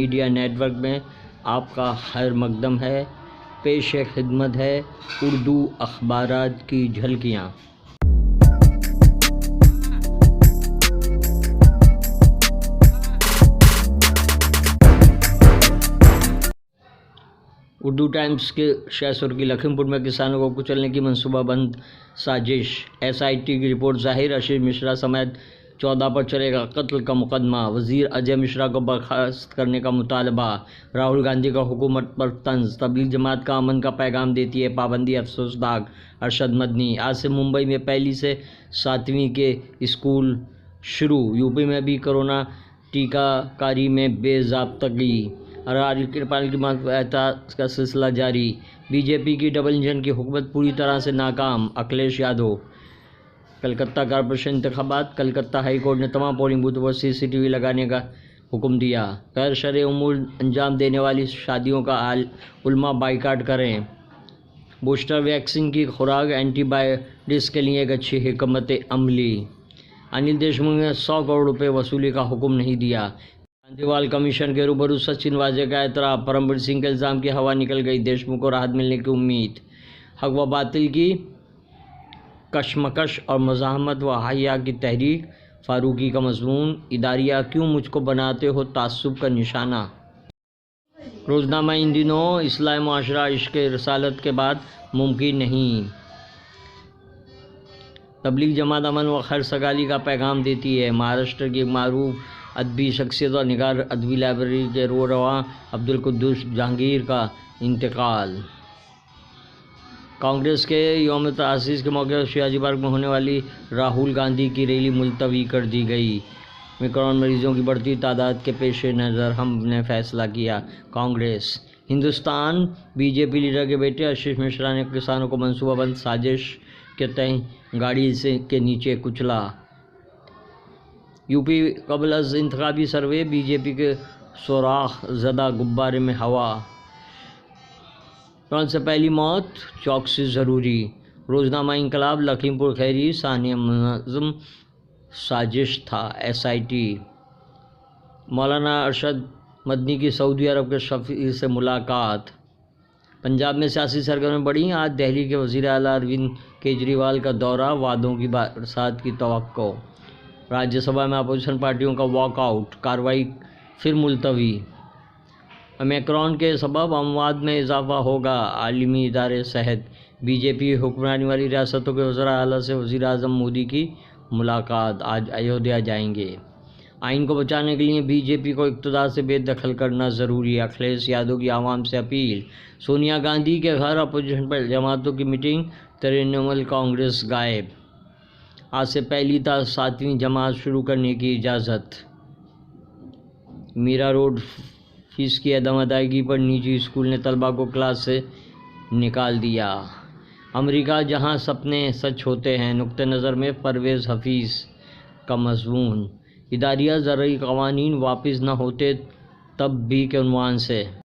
Media net work میں آپ کا خیر مقدم ہے۔ پیش خدمت ہے اردو اخبارات کی جھلکیاں۔ اردو ٹائمز کے شہ سرخی لکھیم پور میں کسانوں کو کچلنے کی منصوبہ بند سازش۔ SIT کی رپورٹ ظاہر، آشیش مشرا سمیت 14 پر چلے گا قتل کا مقدمہ۔ وزیر اجے مشرا کو برخاست کرنے کا مطالبہ۔ راہل گاندھی کا حکومت پر طنز، تبلیغ جماعت کا امن کا پیغام دیتی ہے پابندی افسوسناک۔ ارشد مدنی۔ آج سے ممبئی میں پہلی سے 7ویں کے اسکول شروع۔ UP میں بھی کورونا ٹیکہ کاری میں بے ضابطگی۔ پارلیمانی احتجاج کا سلسلہ جاری۔ BJP کی ڈبل انجن کی حکومت پوری طرح سے ناکام۔ اکھلیش یادو۔ کلکتہ کارپوریشن انتخابات۔ کلکتہ ہائی کورٹ نے تمام پولنگ بوتھوں پر CCTV لگانے کا حکم دیا۔ غیر شرعی امور انجام دینے والی شادیوں کا علماء بائیکاٹ کریں۔ بوسٹر ویکسین کی خوراک اینٹی بائیوٹکس کے لیے ایک اچھی حکمت عملی۔ انل دیشمکھ نے 100 کروڑ روپے وصولی کا حکم نہیں دیا۔ گاندھی کمیشن کے روبرو سچن واجے کا اعتراف۔ پرمبیر سنگھ کے الزام کی ہوا نکل گئی، دیشمکھ کو راحت ملنے کی امید۔ حق و باطل کی کشمکش اور مزاحمت و حیا کی تحریک۔ فاروقی کا مضمون، اداریہ کیوں مجھ کو بناتے ہو تعصب کا نشانہ۔ روزنامہ ان دنوں، اصلاح معاشرہ عشق رسالت کے بعد ممکن نہیں۔ تبلیغ جماعت امن و خیر سگالی کا پیغام دیتی ہے۔ مہاراشٹر کی ایک معروف ادبی شخصیت اور نگار ادبی لائبریری کے رواں عبدالقدوس جہانگیر کا انتقال۔ کانگریس کے یوم تاسیس کے موقع پر شیواجی پارک میں ہونے والی راہل گاندھی کی ریلی ملتوی کر دی گئی۔ اومیکرون مریضوں کی بڑھتی تعداد کے پیش نظر ہم نے فیصلہ کیا۔ کانگریس۔ ہندوستان۔ BJP لیڈر کے بیٹے آشیش مشرا نے کسانوں کو منصوبہ بند سازش کے تحت گاڑی کے نیچے کچلا۔ UP قبل از انتخابی سروے، BJP کے سوراخ زدہ غبارے میں ہوا۔ کورونا سے پہلی موت، چوکسی ضروری۔ روزنامہ انقلاب۔ لکھیم پور خیری، سانحہ منظم سازش تھا۔ SIT۔ مولانا ارشد مدنی کی سعودی عرب کے سفیر سے ملاقات۔ پنجاب میں سیاسی سرگرمیاں بڑھیں۔ آج دہلی کے وزیر اعلیٰ اروند کیجریوال کا دورہ، وعدوں کی برسات کی توقع۔ راجیہ سبھا میں اپوزیشن پارٹیوں کا واک آؤٹ، کارروائی پھر ملتوی۔ اومیکرون کے سبب اموات میں اضافہ ہوگا، عالمی ادارے صحت۔ BJP حکمرانی والی ریاستوں کے وزراء اعلیٰ سے وزیر اعظم مودی کی ملاقات۔ آج ایودھیا جائیں گے۔ آئین کو بچانے کے لیے BJP کو اقتدار سے بے دخل کرنا ضروری۔ اکھلیش یادو کی عوام سے اپیل۔ سونیا گاندھی کے گھر اپوزیشن جماعتوں کی میٹنگ، ترنمول کانگریس غائب۔ آج سے پہلی تا 7ویں جماعت شروع کرنے کی اجازت۔ میرا روڈ فیس کی عدم ادائیگی پر نجی اسکول نے طلباء کو کلاس سے نکال دیا۔ امریکہ جہاں سپنے سچ ہوتے ہیں، نقطہ نظر میں پرویز حفیظ کا مضمون۔ اداریہ زرعی قوانین واپس نہ ہوتے تب بھی کے عنوان سے